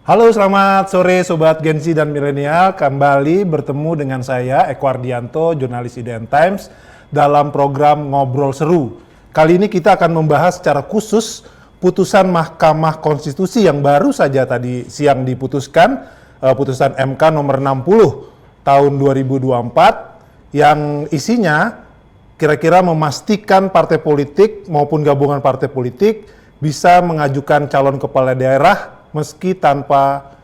Halo, selamat sore Sobat Gen Z dan Milenial. Kembali bertemu dengan saya, Eko Ardianto, jurnalis IDN Times, dalam program Ngobrol Seru. Kali ini kita akan membahas secara khusus putusan Mahkamah Konstitusi yang baru saja tadi siang diputuskan, putusan MK nomor 60 tahun 2024, yang isinya kira-kira memastikan partai politik maupun gabungan partai politik bisa mengajukan calon kepala daerah meski tanpa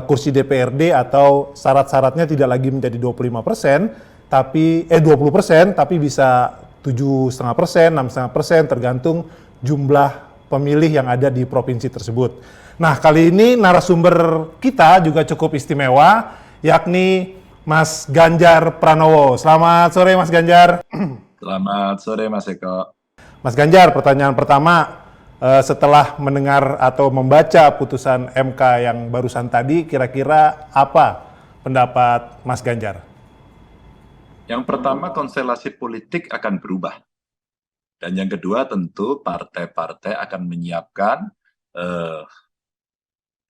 kursi DPRD atau syarat-syaratnya tidak lagi menjadi 25%, tapi 20%, tapi bisa 7,5%, 6,5% tergantung jumlah pemilih yang ada di provinsi tersebut. Nah, kali ini narasumber kita juga cukup istimewa, yakni Mas Ganjar Pranowo. Selamat sore Mas Ganjar. Selamat sore Mas Eko. Mas Ganjar, pertanyaan pertama, setelah mendengar atau membaca putusan MK yang barusan tadi, kira-kira apa pendapat Mas Ganjar? Yang pertama, konstelasi politik akan berubah. Dan yang kedua, tentu partai-partai akan menyiapkan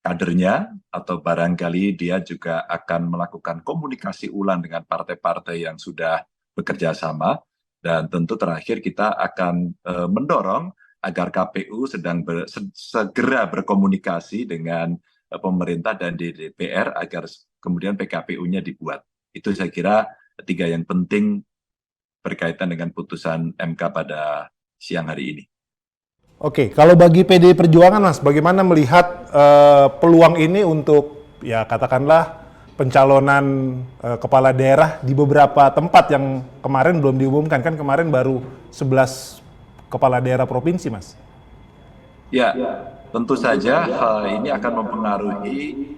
kadernya, atau barangkali dia juga akan melakukan komunikasi ulang dengan partai-partai yang sudah bekerja sama. Dan tentu terakhir kita akan mendorong agar KPU segera berkomunikasi dengan pemerintah dan di DPR agar kemudian PKPU-nya dibuat. Itu saya kira tiga yang penting berkaitan dengan putusan MK pada siang hari ini. Oke, kalau bagi PDI Perjuangan, Mas, bagaimana melihat peluang ini untuk, ya katakanlah, pencalonan kepala daerah di beberapa tempat yang kemarin belum diumumkan, kan kemarin baru 11 kepala daerah provinsi, Mas? Ya, tentu saja hal ini akan mempengaruhi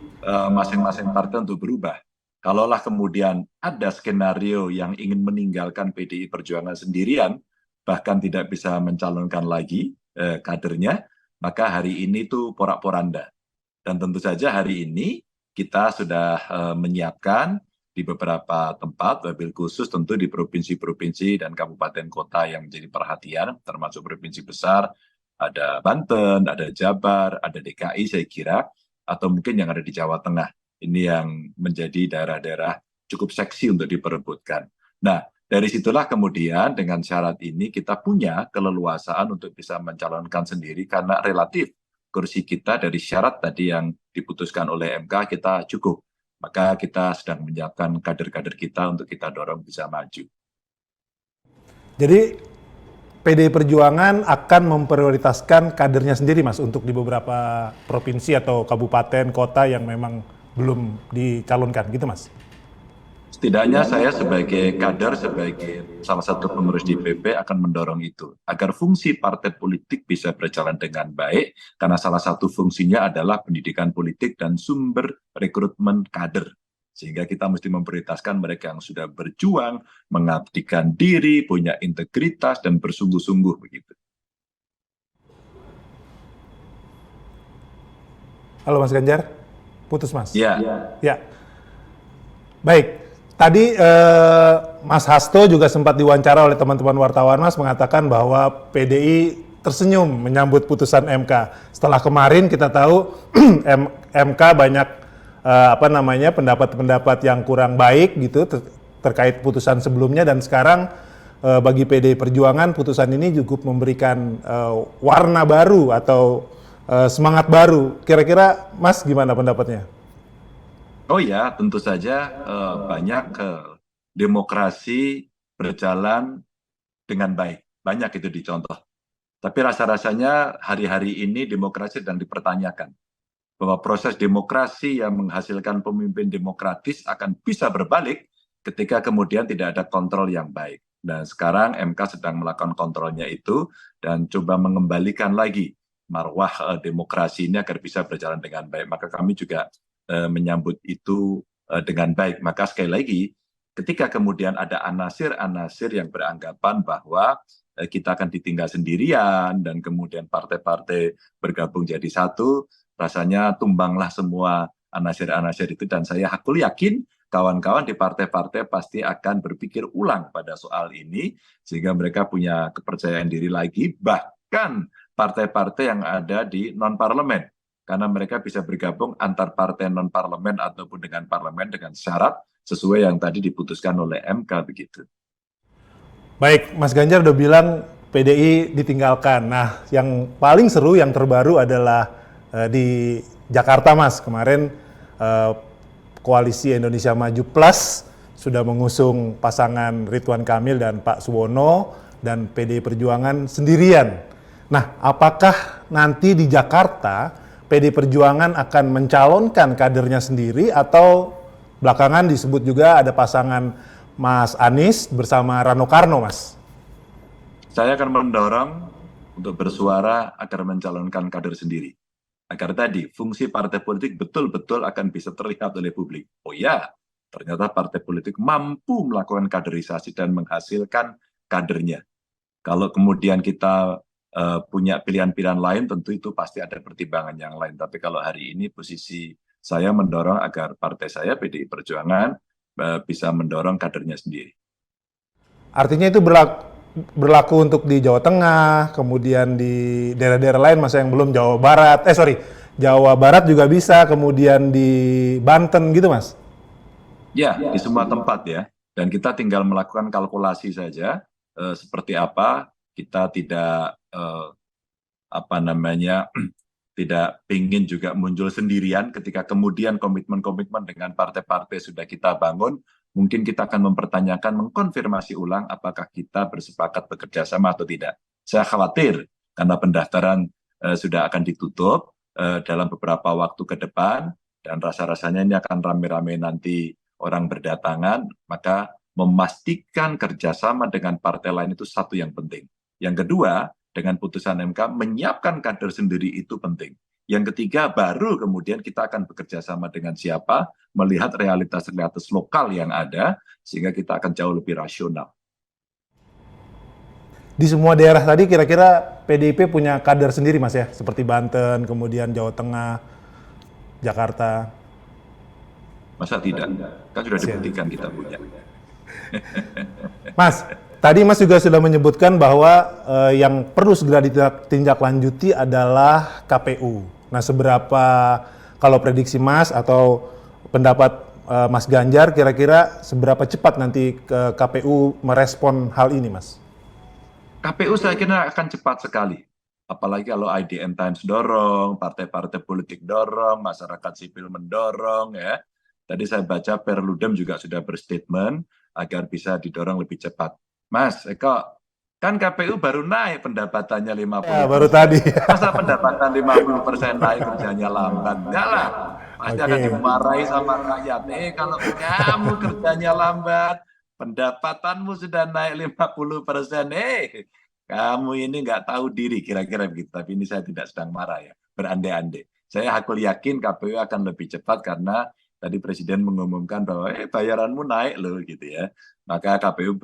masing-masing partai untuk berubah. Kalaulah kemudian ada skenario yang ingin meninggalkan PDI Perjuangan sendirian, bahkan tidak bisa mencalonkan lagi kadernya, maka hari ini tuh porak-poranda. Dan tentu saja hari ini kita sudah menyiapkan di beberapa tempat, wabil khusus tentu di provinsi-provinsi dan kabupaten kota yang menjadi perhatian, termasuk provinsi besar, ada Banten, ada Jabar, ada DKI saya kira, atau mungkin yang ada di Jawa Tengah. Ini yang menjadi daerah-daerah cukup seksi untuk diperebutkan. Nah, dari situlah kemudian dengan syarat ini kita punya keleluasaan untuk bisa mencalonkan sendiri karena relatif kursi kita dari syarat tadi yang diputuskan oleh MK kita cukup. Maka kita sedang menyiapkan kader-kader kita untuk kita dorong bisa maju. Jadi PDI Perjuangan akan memprioritaskan kadernya sendiri, Mas, untuk di beberapa provinsi atau kabupaten, kota yang memang belum dicalonkan, gitu, Mas? Setidaknya saya sebagai kader, sebagai salah satu pengurus DPP akan mendorong itu. Agar fungsi partai politik bisa berjalan dengan baik, karena salah satu fungsinya adalah pendidikan politik dan sumber rekrutmen kader. Sehingga kita mesti memprioritaskan mereka yang sudah berjuang, mengabdikan diri, punya integritas, dan bersungguh-sungguh begitu. Halo Mas Ganjar, putus Mas? Ya. Ya. Baik. Tadi Mas Hasto juga sempat diwawancara oleh teman-teman wartawan, Mas, mengatakan bahwa PDI tersenyum menyambut putusan MK. Setelah kemarin kita tahu MK banyak pendapat-pendapat yang kurang baik gitu terkait putusan sebelumnya, dan sekarang bagi PDI Perjuangan putusan ini cukup memberikan warna baru atau semangat baru. Kira-kira Mas gimana pendapatnya? Oh ya, tentu saja banyak demokrasi berjalan dengan baik. Banyak itu dicontoh. Tapi rasa-rasanya hari-hari ini demokrasi sedang dipertanyakan. Bahwa proses demokrasi yang menghasilkan pemimpin demokratis akan bisa berbalik ketika kemudian tidak ada kontrol yang baik. Dan sekarang MK sedang melakukan kontrolnya itu dan coba mengembalikan lagi marwah demokrasi ini agar bisa berjalan dengan baik. Maka kami juga menyambut itu dengan baik. Maka sekali lagi, ketika kemudian ada anasir-anasir yang beranggapan bahwa kita akan ditinggal sendirian dan kemudian partai-partai bergabung jadi satu, rasanya tumbanglah semua anasir-anasir itu, dan saya yakin kawan-kawan di partai-partai pasti akan berpikir ulang pada soal ini sehingga mereka punya kepercayaan diri lagi, bahkan partai-partai yang ada di non-parlemen. karena mereka bisa bergabung antar partai non-parlemen ataupun dengan parlemen dengan syarat sesuai yang tadi diputuskan oleh MK begitu. Baik, Mas Ganjar udah bilang PDI ditinggalkan. Nah, yang paling seru, yang terbaru adalah di Jakarta, Mas. Kemarin eh, Koalisi Indonesia Maju Plus sudah mengusung pasangan Ridwan Kamil dan Pak Suwono, dan PDI Perjuangan sendirian. Nah, apakah nanti di Jakarta PDI Perjuangan akan mencalonkan kadernya sendiri, atau belakangan disebut juga ada pasangan Mas Anies bersama Rano Karno, Mas? Saya akan mendorong untuk bersuara agar mencalonkan kader sendiri. Agar tadi fungsi partai politik betul-betul akan bisa terlihat oleh publik. Oh ya, ternyata partai politik mampu melakukan kaderisasi dan menghasilkan kadernya. Kalau kemudian kita punya pilihan-pilihan lain, tentu itu pasti ada pertimbangan yang lain. Tapi kalau hari ini posisi saya mendorong agar partai saya, PDI Perjuangan, bisa mendorong kadernya sendiri. Artinya itu berlaku untuk di Jawa Tengah, kemudian di daerah-daerah lain, Mas, yang belum Jawa Barat. Jawa Barat juga bisa, kemudian di Banten gitu, Mas? Ya, di semua tempat ya. Dan kita tinggal melakukan kalkulasi saja seperti apa. Kita tidak tidak ingin juga muncul sendirian ketika kemudian komitmen-komitmen dengan partai-partai sudah kita bangun. Mungkin kita akan mempertanyakan, mengkonfirmasi ulang apakah kita bersepakat bekerja sama atau tidak. Saya khawatir karena pendaftaran sudah akan ditutup dalam beberapa waktu ke depan, dan rasa-rasanya ini akan rame-rame nanti orang berdatangan, maka memastikan kerjasama dengan partai lain itu satu yang penting. Yang kedua, dengan putusan MK, menyiapkan kader sendiri itu penting. Yang ketiga, baru kemudian kita akan bekerja sama dengan siapa, melihat realitas-realitas lokal yang ada, sehingga kita akan jauh lebih rasional. Di semua daerah tadi kira-kira PDIP punya kader sendiri, Mas, ya? Seperti Banten, kemudian Jawa Tengah, Jakarta. Masa tidak? Kan sudah dibuktikan kita punya. Mas, tadi Mas juga sudah menyebutkan bahwa yang perlu segera ditindaklanjuti adalah KPU. Nah, seberapa, kalau prediksi Mas atau pendapat Mas Ganjar, kira-kira seberapa cepat nanti KPU merespon hal ini, Mas? KPU saya kira akan cepat sekali. Apalagi kalau IDN Times dorong, partai-partai politik dorong, masyarakat sipil mendorong ya. Tadi saya baca Perludem juga sudah berstatement agar bisa didorong lebih cepat. Mas Eko, kan KPU baru naik pendapatannya 50%. Ya, baru tadi. Masa pendapatan 50% naik kerjanya lambat? Enggak lah. Pasti akan dimarahi sama rakyat. Kalau kamu kerjanya lambat, pendapatanmu sudah naik 50%. Kamu ini nggak tahu diri, kira-kira begitu. Tapi ini saya tidak sedang marah ya, berandai-andai. Saya hakul yakin KPU akan lebih cepat karena tadi Presiden mengumumkan bahwa bayaranmu naik loh gitu ya. Maka KPU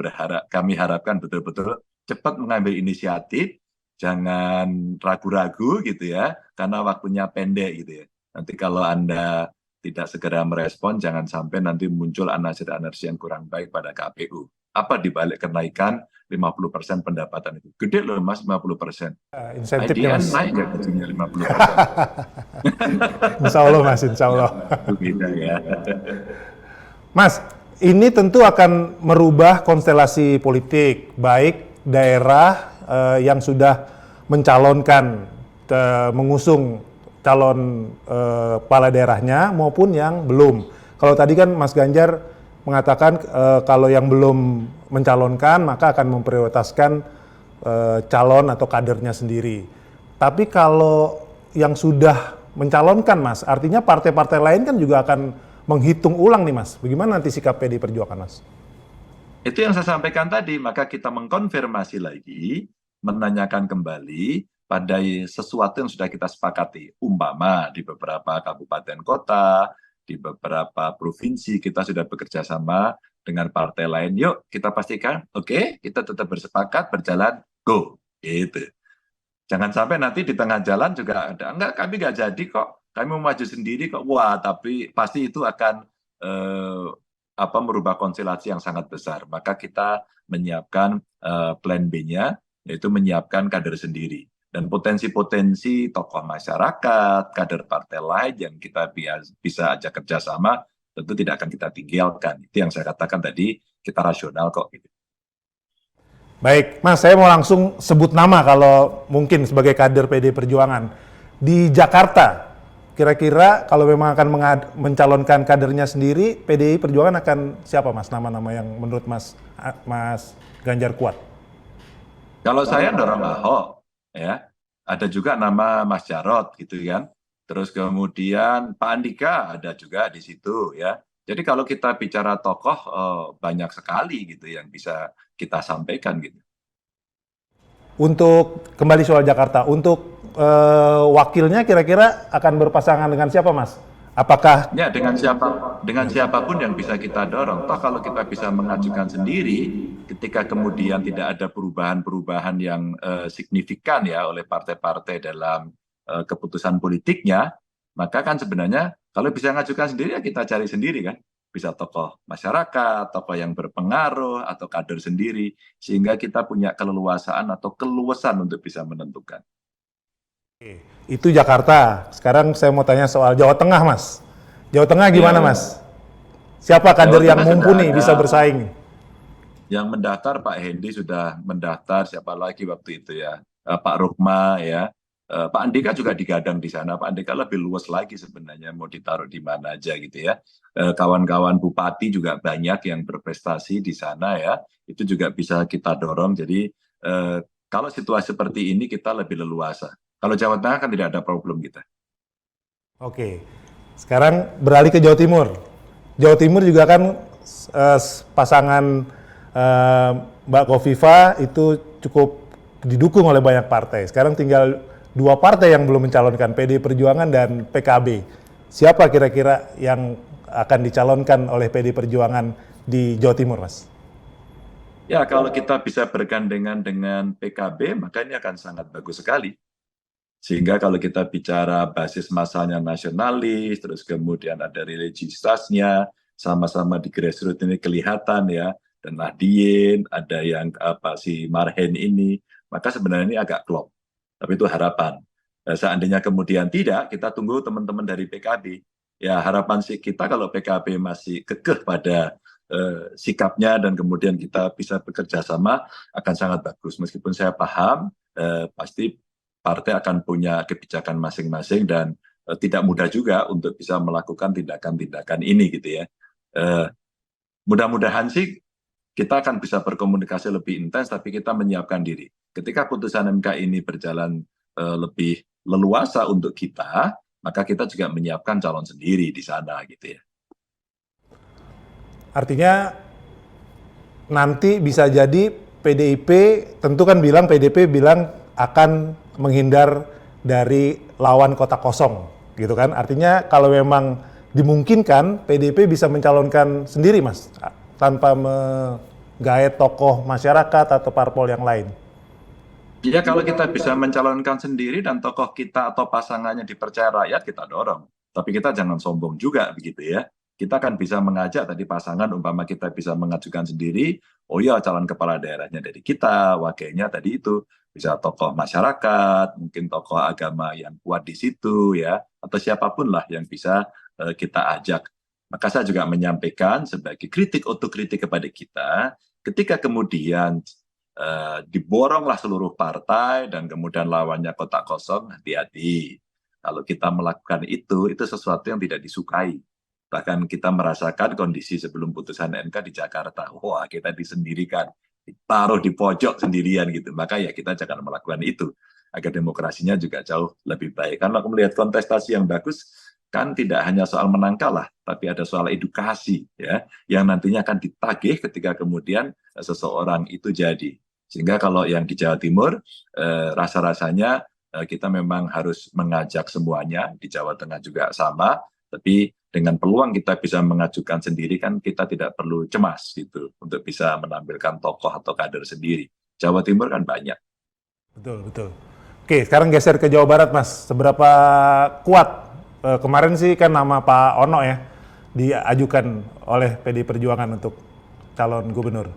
kami harapkan betul-betul cepat mengambil inisiatif, jangan ragu-ragu gitu ya, karena waktunya pendek gitu ya. Nanti kalau Anda tidak segera merespon, jangan sampai nanti muncul anasir-anasir yang kurang baik pada KPU. Apa dibalik kenaikan 50% pendapatan itu? Gede loh Mas, 50%. Insentifnya, Mas. Naik nggak gajinya 50%? Insya Allah, Mas, insya Allah. Itu beda ya. Mas, ini tentu akan merubah konstelasi politik, baik daerah yang sudah mencalonkan, mengusung calon kepala daerahnya, maupun yang belum. Kalau tadi kan Mas Ganjar mengatakan kalau yang belum mencalonkan, maka akan memprioritaskan calon atau kadernya sendiri. Tapi kalau yang sudah mencalonkan, Mas, artinya partai-partai lain kan juga akan menghitung ulang nih, Mas. Bagaimana nanti sikap PDI Perjuangan, Mas? Itu yang saya sampaikan tadi, maka kita mengkonfirmasi lagi, menanyakan kembali pada sesuatu yang sudah kita sepakati. Umpama di beberapa kabupaten kota, di beberapa provinsi kita sudah bekerja sama dengan partai lain. Yuk kita pastikan, oke, kita tetap bersepakat, berjalan, go. Gitu. Jangan sampai nanti di tengah jalan juga ada, enggak, kami nggak jadi kok, kami mau maju sendiri kok. Wah, tapi pasti itu akan merubah konstelasi yang sangat besar. Maka kita menyiapkan plan B-nya, yaitu menyiapkan kader sendiri. Dan potensi-potensi tokoh masyarakat, kader partai lain yang kita bisa ajak kerjasama, tentu tidak akan kita tinggalkan. Itu yang saya katakan tadi, kita rasional kok. Gitu. Baik, Mas, saya mau langsung sebut nama kalau mungkin sebagai kader PD Perjuangan. Di Jakarta, kira-kira kalau memang akan mencalonkan kadernya sendiri, PDI Perjuangan akan siapa, Mas? Nama-nama yang menurut Mas Ganjar kuat? Kalau saya dorong Ahok, ya. Ada juga nama Mas Jarod, gitu kan. Terus kemudian Pak Andika ada juga di situ, ya. Jadi kalau kita bicara tokoh, banyak sekali gitu yang bisa kita sampaikan, gitu. Untuk kembali soal Jakarta, untuk wakilnya kira-kira akan berpasangan dengan siapa, Mas? Apakah Ya, dengan siapapun yang bisa kita dorong. Toh kalau kita bisa mengajukan sendiri, ketika kemudian tidak ada perubahan-perubahan yang signifikan ya oleh partai-partai dalam keputusan politiknya, maka kan sebenarnya kalau bisa mengajukan sendiri ya kita cari sendiri kan. Bisa tokoh masyarakat, tokoh yang berpengaruh, atau kader sendiri, sehingga kita punya keleluasaan atau keluasan untuk bisa menentukan. itu Jakarta? Sekarang saya mau tanya soal Jawa Tengah, Mas. Jawa Tengah gimana, Mas? Siapa kader Jawa yang Tengah mumpuni sudah bisa ada. bersaing? Yang mendaftar Pak Hendi sudah mendaftar, siapa lagi waktu itu ya, Pak Rukma ya, Pak Andika juga digadang di sana. Pak Andika lebih luas lagi sebenarnya, mau ditaruh di mana aja gitu ya. Kawan-kawan bupati juga banyak yang berprestasi di sana ya, itu juga bisa kita dorong. Jadi kalau situasi seperti ini kita lebih leluasa. Kalau Jawa Tengah kan tidak ada problem kita. Oke, sekarang beralih ke Jawa Timur. Jawa Timur juga kan pasangan Mbak Kofifa itu cukup didukung oleh banyak partai. Sekarang tinggal 2 partai yang belum mencalonkan, PDI Perjuangan dan PKB. Siapa kira-kira yang akan dicalonkan oleh PDI Perjuangan di Jawa Timur, Mas? Ya, kalau kita bisa bergandengan dengan PKB, maka ini akan sangat bagus sekali. Sehingga kalau kita bicara basis masanya nasionalis, terus kemudian ada religiusitasnya, sama-sama di grassroots ini kelihatan ya, dan Nahdien, ada yang si Marhen ini, maka sebenarnya ini agak klop. Tapi itu harapan. Seandainya kemudian tidak, kita tunggu teman-teman dari PKB. Ya harapan sih kita kalau PKB masih kekeh pada sikapnya dan kemudian kita bisa bekerja sama akan sangat bagus. Meskipun saya paham pasti partai akan punya kebijakan masing-masing dan tidak mudah juga untuk bisa melakukan tindakan-tindakan ini gitu ya. Mudah-mudahan sih kita akan bisa berkomunikasi lebih intens, tapi kita menyiapkan diri. Ketika putusan MK ini berjalan lebih leluasa untuk kita, maka kita juga menyiapkan calon sendiri di sana gitu ya. Artinya nanti bisa jadi PDIP, tentu kan bilang PDIP bilang akan menghindar dari lawan kota kosong, gitu kan? Artinya kalau memang dimungkinkan, PDIP bisa mencalonkan sendiri, Mas, tanpa menggait tokoh masyarakat atau parpol yang lain. Ya kalau kita bisa mencalonkan sendiri dan tokoh kita atau pasangannya dipercaya rakyat, kita dorong. Tapi kita jangan sombong juga begitu ya. Kita kan bisa mengajak tadi pasangan, umpama kita bisa mengajukan sendiri, oh ya calon kepala daerahnya dari kita, wakilnya tadi itu bisa tokoh masyarakat, mungkin tokoh agama yang kuat di situ ya, atau siapapun lah yang bisa kita ajak. Maka saya juga menyampaikan sebagai kritik otokritik kepada kita, ketika kemudian diboronglah seluruh partai dan kemudian lawannya kotak kosong, hati-hati. Kalau kita melakukan itu sesuatu yang tidak disukai. Bahkan kita merasakan kondisi sebelum putusan MK di Jakarta. Wah, kita disendirikan, ditaruh di pojok sendirian gitu. Maka ya kita jangan melakukan itu. Agar demokrasinya juga jauh lebih baik. Karena aku melihat kontestasi yang bagus, kan tidak hanya soal menang kalah, tapi ada soal edukasi ya, yang nantinya akan ditagih ketika kemudian seseorang itu jadi. Sehingga kalau yang di Jawa Timur, rasa-rasanya kita memang harus mengajak semuanya, di Jawa Tengah juga sama, tapi dengan peluang kita bisa mengajukan sendiri kan kita tidak perlu cemas gitu untuk bisa menampilkan tokoh atau kader sendiri. Jawa Timur kan banyak. Betul, betul. Oke, sekarang geser ke Jawa Barat, Mas. Seberapa kuat? Kemarin sih kan nama Pak Ono ya diajukan oleh PDI Perjuangan untuk calon gubernur.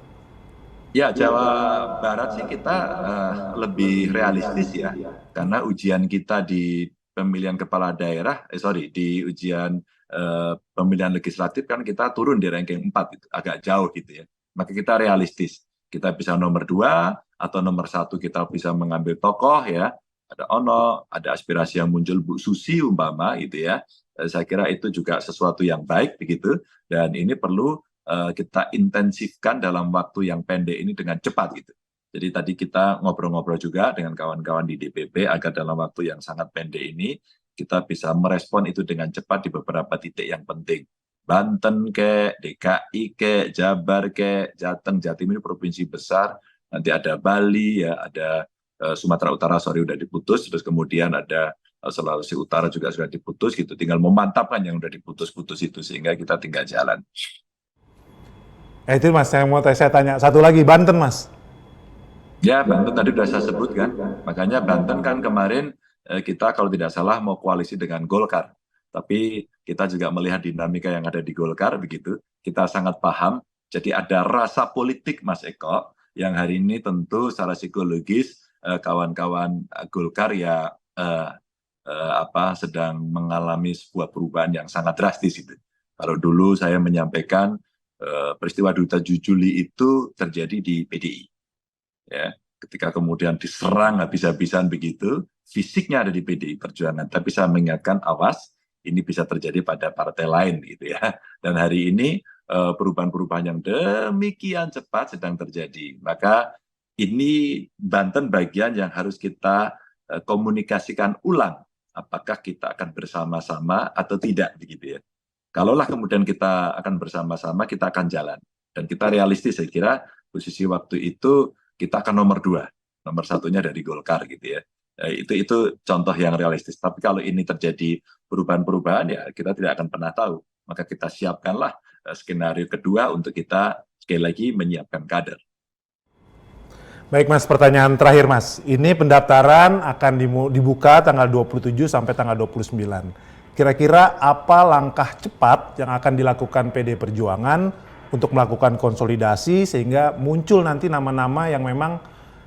Ya, Jawa Barat sih kita lebih realistis ya, karena ujian kita di pemilihan kepala daerah, di ujian pemilihan legislatif kan kita turun di ranking 4, gitu, agak jauh gitu ya. Maka kita realistis, kita bisa nomor 2 atau nomor 1 kita bisa mengambil tokoh ya, ada Ono, ada aspirasi yang muncul Bu Susi umpama gitu ya. Saya kira itu juga sesuatu yang baik begitu, dan ini perlu kita intensifkan dalam waktu yang pendek ini dengan cepat gitu. Jadi tadi kita ngobrol-ngobrol juga dengan kawan-kawan di DPP agar dalam waktu yang sangat pendek ini kita bisa merespon itu dengan cepat di beberapa titik yang penting. Banten ke, DKI ke, Jabar ke, Jateng, Jatim ini provinsi besar. Nanti ada Bali ya, ada Sumatera Utara udah diputus, terus kemudian ada Sulawesi Utara juga sudah diputus gitu. Tinggal memantapkan yang udah diputus-putus itu sehingga kita tinggal jalan. Itu Mas, saya tanya satu lagi, Banten Mas. Ya, Banten tadi sudah saya sebut kan. Makanya Banten kan kemarin kita kalau tidak salah mau koalisi dengan Golkar. Tapi kita juga melihat dinamika yang ada di Golkar begitu. Kita sangat paham. Jadi ada rasa politik Mas Eko yang hari ini tentu secara psikologis kawan-kawan Golkar ya sedang mengalami sebuah perubahan yang sangat drastis itu. Kalau dulu saya menyampaikan peristiwa 27 Juli itu terjadi di PDI. Ya, ketika kemudian diserang habis-habisan begitu, fisiknya ada di PDI Perjuangan, tapi saya mengingatkan awas, ini bisa terjadi pada partai lain gitu ya. Dan hari ini perubahan-perubahan yang demikian cepat sedang terjadi. Maka ini Banten bagian yang harus kita komunikasikan ulang, apakah kita akan bersama-sama atau tidak begitu ya. Kalaulah kemudian kita akan bersama-sama, kita akan jalan. Dan kita realistis, saya kira posisi waktu itu kita akan nomor 2. Nomor 1-nya dari Golkar gitu ya. Itu contoh yang realistis. Tapi kalau ini terjadi perubahan-perubahan, ya kita tidak akan pernah tahu. Maka kita siapkanlah skenario kedua untuk kita sekali lagi menyiapkan kader. Baik Mas, pertanyaan terakhir Mas. Ini pendaftaran akan dibuka tanggal 27 sampai tanggal 29. Kira-kira apa langkah cepat yang akan dilakukan PD Perjuangan untuk melakukan konsolidasi sehingga muncul nanti nama-nama yang memang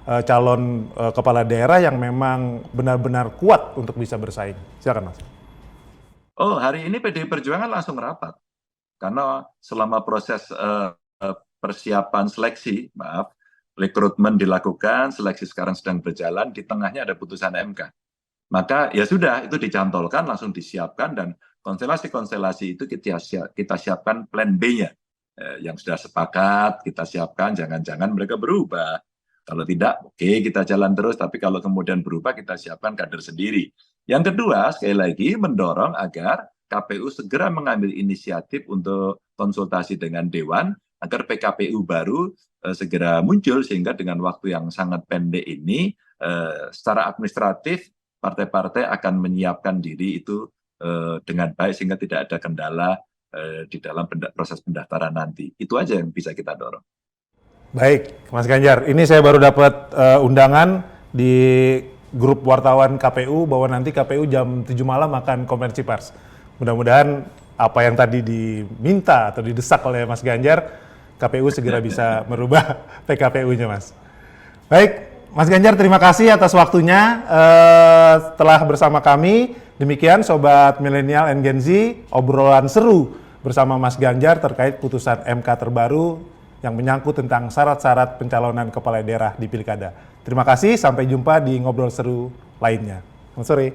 calon kepala daerah yang memang benar-benar kuat untuk bisa bersaing? Silakan Mas. Oh, hari ini PD Perjuangan langsung rapat. Karena selama proses persiapan seleksi, rekrutmen dilakukan, seleksi sekarang sedang berjalan, di tengahnya ada putusan MK. Maka ya sudah, itu dicantolkan, langsung disiapkan, dan konstelasi-konstelasi itu kita siapkan plan B-nya. Yang sudah sepakat, kita siapkan, jangan-jangan mereka berubah. Kalau tidak, oke, kita jalan terus, tapi kalau kemudian berubah, kita siapkan kader sendiri. Yang kedua, sekali lagi, mendorong agar KPU segera mengambil inisiatif untuk konsultasi dengan Dewan, agar PKPU baru segera muncul, sehingga dengan waktu yang sangat pendek ini, secara administratif, partai-partai akan menyiapkan diri itu dengan baik sehingga tidak ada kendala di dalam proses pendaftaran nanti. Itu aja yang bisa kita dorong. Baik, Mas Ganjar. Ini saya baru dapat undangan di grup wartawan KPU bahwa nanti KPU jam 7 malam akan konferensi pers. Mudah-mudahan apa yang tadi diminta atau didesak oleh Mas Ganjar, KPU segera bisa merubah PKPU-nya, Mas. Baik, Mas Ganjar, terima kasih atas waktunya telah bersama kami. Demikian Sobat Milenial and Gen Z, obrolan seru bersama Mas Ganjar terkait putusan MK terbaru yang menyangkut tentang syarat-syarat pencalonan kepala daerah di Pilkada. Terima kasih, sampai jumpa di ngobrol seru lainnya. Selamat sore.